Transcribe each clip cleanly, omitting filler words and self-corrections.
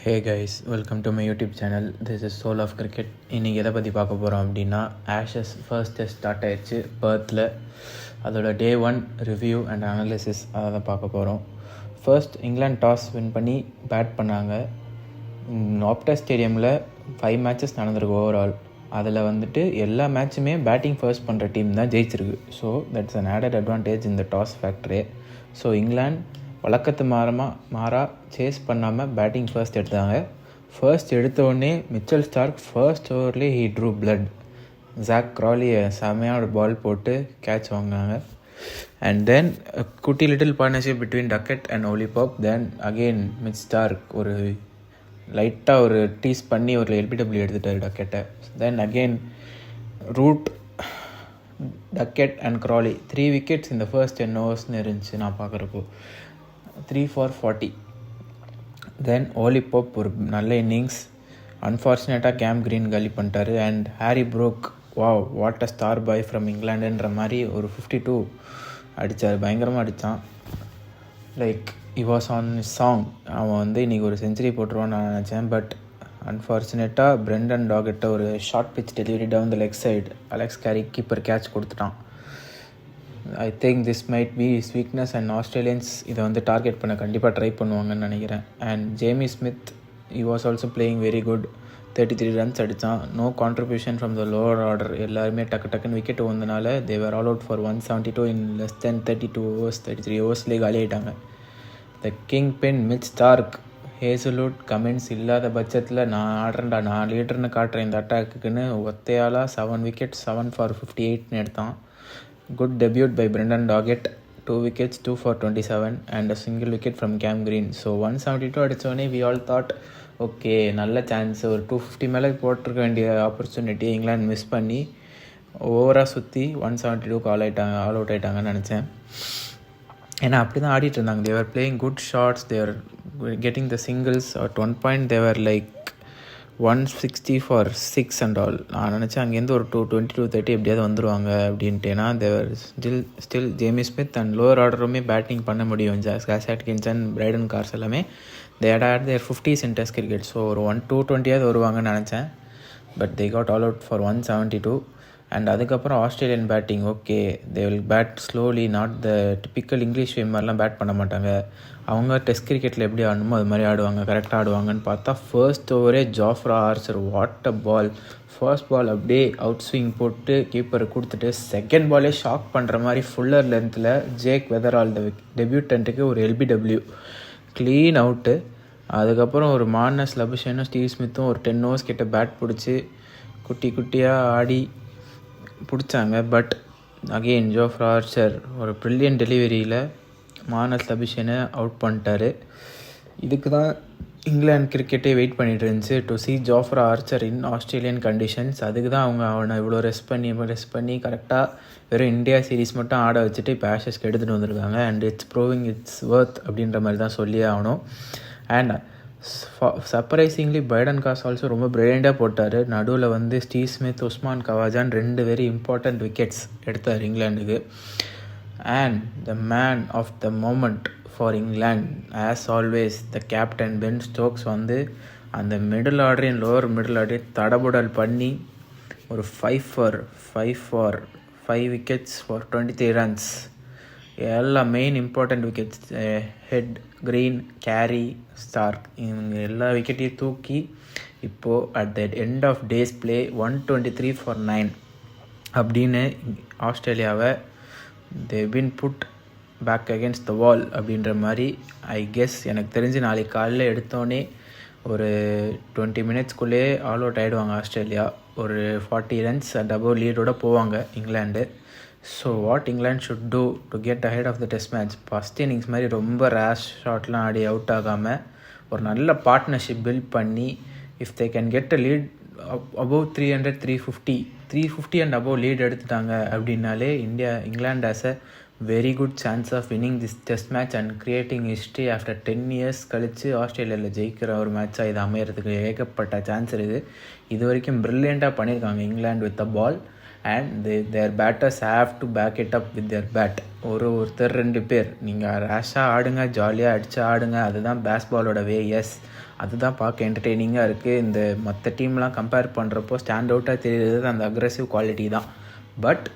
Hey guys, welcome to my YouTube channel. This is soul of cricket. இன்றைக்கி எதை பற்றி பார்க்க போகிறோம் அப்படின்னா, ஆஷஸ் ஃபர்ஸ்ட் டெஸ்ட் ஸ்டார்ட் ஆயிடுச்சு பர்த்தில். அதோட டே 1 ரிவ்யூ அண்ட் அனாலிசிஸ் அதை தான் பார்க்க போகிறோம். ஃபர்ஸ்ட் இங்கிலாந்து டாஸ் வின் பண்ணி பேட் பண்ணாங்க. ஆப்டஸ் ஸ்டேடியமில் 5 மேட்சஸ் நடந்திருக்கு ஓவரால். அதில் வந்துட்டு எல்லா மேட்சுமே பேட்டிங் ஃபர்ஸ்ட் பண்ணுற டீம் தான் ஜெயிச்சிருக்கு. So that's an added advantage இந்த டாஸ் ஃபேக்டரே. ஸோ இங்கிலாந்து வழக்கத்து மாறாக சேஸ் பண்ணாமல் பேட்டிங் ஃபர்ஸ்ட் எடுத்தாங்க. ஃபர்ஸ்ட் எடுத்தோடனே மிச்சல் ஸ்டார்க் ஃபர்ஸ்ட் ஓவர்லேயே ஹீ ட்ரூ பிளட். ஜாக் க்ராலியை செமையாக பால் போட்டு கேட்ச் வாங்கினாங்க. அண்ட் தென் குட்டி little partnership between Duckett and Ollie pop. Then again Mitch Starc ஒரு லைட்டாக ஒரு டீஸ் பண்ணி ஒரு எல்பிடபிள்யூ எடுத்துட்டார் டக்கெட்டை. Then again Root, Duckett and Crawley 3 wickets இந்த ஃபர்ஸ்ட் 10 ஓவர்ஸ்னு இருந்துச்சு நான் பார்க்குறப்போ. 3 for 40. தென் ஓலி பாப் ஒரு நல்ல இன்னிங்ஸ். அன்ஃபார்ச்சுனேட்டாக கேம் கிரீன் காலி பண்ணிட்டாரு. And Harry Brook, what a star boy from இங்கிலாண்டுன்ற மாதிரி ஒரு 52 அடித்தார். பயங்கரமாக அடித்தான். Like he was on his song. அவன் இன்றைக்கி ஒரு செஞ்சுரி போட்டுருவான்னு நான் நினச்சேன். பட் அன்ஃபார்ச்சுனேட்டாக பிரெண்டன் டாகெட்டை ஒரு short pitch delivery down the leg side Alex Carey keeper catch கொடுத்துட்டான். I think this might be his weakness and Australians இதை டார்கெட் பண்ண கண்டிப்பாக ட்ரை பண்ணுவாங்கன்னு நினைக்கிறேன். And Jamie Smith, he was also playing very good. 33 runs அடித்தான். No contribution from the lower order. எல்லாருமே டக்குன்னு wicket வந்தனால they were all out for 172 in less than 32 overs. 33 ஓவர்ஸ்லேயே காலி ஆகிட்டாங்க. The kingpin Mitch Starc, Hazlewood Cummins இல்லாத பட்சத்தில் நான் ஆடுறேன்டா, நான் லீடர்னு காட்டுறேன் இந்த அட்டாக்குன்னு ஒத்தையாலாக 7 விக்கெட்ஸ் 7 for 58ன்னு எடுத்தான். Good debut by Brendan Doggett. 2 wickets, 2 for 27 and a single wicket from Cam Green. So 172 அடித்தோடனே we all thought okay, நல்ல சான்ஸ், ஒரு 250 மேலே போட்டிருக்க வேண்டிய ஆப்பர்ச்சுனிட்டி இங்கிலாந்து மிஸ் பண்ணி ஓவராக சுற்றி 172 ஆல் அவுட் ஆகிட்டாங்கன்னு நினச்சேன். ஏன்னா அப்படி தான் ஆடிட்டு இருந்தாங்க. they were playing good shots, they were getting the singles. At one point they were like 160 for 6 and all. நான் நினச்சேன் அங்கேருந்து ஒரு 220-230 எப்படியாவது வந்துடுவாங்க அப்படின்ட்டு. ஏன்னா they're still Jamie Smith and lower ஆர்டருமே பேட்டிங் பண்ண முடியும். கேஸ் ஆட்கின்சன், பிரைடன் கார்ஸ் எல்லாமே they had their 50s in test cricket. So ஒரு 220 வருவாங்கன்னு நினச்சேன். But they got all out for 172. And அதுக்கப்புறம் Australian batting okay, they will bat slowly, not the typical English way மாதிரிலாம் bat பண்ண மாட்டாங்க. அவங்க test கிரிக்கெட்டில் எப்படி ஆடணுமோ அது மாதிரி ஆடுவாங்க, கரெக்டாக ஆடுவாங்கன்னு பார்த்தா ஃபர்ஸ்ட் ஓவரே Jofra Archer, what a ball. First ball அப்படியே அவுட் ஸ்விங் போட்டு கீப்பரை கொடுத்துட்டு செகண்ட் பாலே ஷாக் பண்ணுற மாதிரி ஃபுல்லர் லென்த்தில் ஜேக் வெதரால் டெபியூட்டன்ட்டுக்கு ஒரு எல்பிடபிள்யூ க்ளீன் அவுட்டு. அதுக்கப்புறம் ஒரு மார்னஸ் லபுஷனும் ஸ்டீவ் ஸ்மித்தும் ஒரு 10 ஓவர்ஸ் கிட்ட பேட் பிடிச்சி குட்டியாக ஆடி பிடிச்சாங்க. பட் அகெயின் ஜோஃப்ரா ஆர்ச்சர் ஒரு ப்ரில்லியன்ட் டெலிவரியில் மார்னஸ் லபுஷனை அவுட் பண்ணிட்டாரு. இதுக்கு தான் இங்கிலாந்து கிரிக்கெட்டே வெயிட் பண்ணிட்டு இருந்துச்சு, to C Jofra Archer in Australian conditions. அதுக்கு தான் அவனை இவ்வளோ ரெஸ்ட் பண்ணி கரெக்டாக வெறும் இந்தியா சீரீஸ் மட்டும் ஆட வச்சுட்டு இப்போ ஆஷஸ்க்கு எடுத்துகிட்டு வந்திருக்காங்க. And it's proving its worth அப்படின்ற மாதிரி தான் சொல்லியே ஆகணும். And surprisingly Brydon Carse also ரொம்ப பிரில்லியண்டாக போட்டார். நடுவில் ஸ்டீவ் ஸ்மித், உஸ்மான் கவாஜான் 2 வெரி இம்பார்ட்டண்ட் விக்கெட்ஸ் எடுத்தார் இங்கிலாண்டுக்கு. And the man of the moment for England as always the captain Ben Stokes அந்த மிடில் ஆர்டரையும் லோவர் மிடில் ஆர்டரையும் தடபுடல் பண்ணி ஒரு 5 விக்கெட்ஸ் ஃபார் 23 runs. எல்லா main important wickets, Head, Green, Carey, Starc, இவங்க எல்லா விக்கெட்டையும் தூக்கி இப்போது at the end of day's play 123 for 9 அப்படின்னு ஆஸ்திரேலியாவை they been put back against the wall அப்படின்ற மாதிரி. ஐ கெஸ் எனக்கு தெரிஞ்சு நாளைக்கு காலையில் எடுத்தோடனே ஒரு 20 மினிட்ஸ்க்குள்ளே ஆல் அவுட் ஆகிடுவாங்க ஆஸ்திரேலியா. ஒரு 40 runs டபுள் லீடோடு போவாங்க England. So what England should do to get ahead of the test match, first innings மாதிரி ரொம்ப ரேஷ் ஷாட்லாம் ஆடி அவுட் ஆகாமல் ஒரு நல்ல பார்ட்னர்ஷிப் பில்ட் பண்ணி if they can get a lead above 300, 350 and above lead எடுத்துட்டாங்க அப்படின்னாலே England has a very good chance of winning this test match and creating history. After 10 years கழித்து ஆஸ்திரேலியாவில் ஜெயிக்கிற ஒரு மேட்சாக இது அமையறதுக்கு ஏகப்பட்ட சான்ஸ் இருக்குது. இது வரைக்கும் ப்ரில்லியண்ட்டாக பண்ணியிருக்காங்க England with the ball. And their batters have to back it up with their bat. ஒருத்தர் 2 பேர் நீங்கள் ரேஷாக ஆடுங்க, ஜாலியாக அடித்து ஆடுங்க, அதுதான் பேஸ்பாலோட வே. எஸ், அதுதான் பார்க்க என்டர்டெய்னிங்காக இருக்குது. இந்த மற்ற டீம்லாம் கம்பேர் பண்ணுறப்போ ஸ்டாண்ட் அவுட்டாக தெரியுது அந்த அக்ரெசிவ் குவாலிட்டி தான். பட்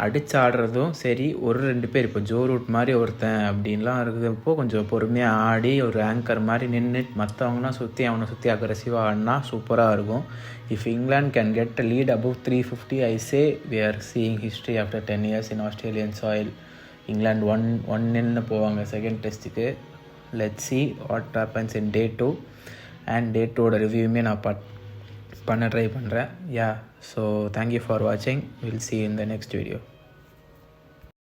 அடித்து ஆடுறதும் சரி, ஒரு 2 பேர் இப்போ ஜோ ரூட் மாதிரி ஒருத்தன் அப்படின்லாம் இருக்கிறப்போ கொஞ்சம் பொறுமையாக ஆடி ஒரு ஆங்கர் மாதிரி நின்று மற்றவங்களாம் அவனை சுற்றி அக்ரெசிவாக ஆடினா சூப்பராக இருக்கும். If England can get a lead above 350, I say we are seeing history after 10 years in Australian soil. England 1-1 போவாங்க செகண்ட் டெஸ்ட்டுக்கு. Let's see what happens in day 2. And day 2ஓட ரிவ்யூமே நான் பண்ண ட்ரை பண்ணுறேன். ஸோ தேங்க்யூ ஃபார் வாட்சிங். Will see you in the next video.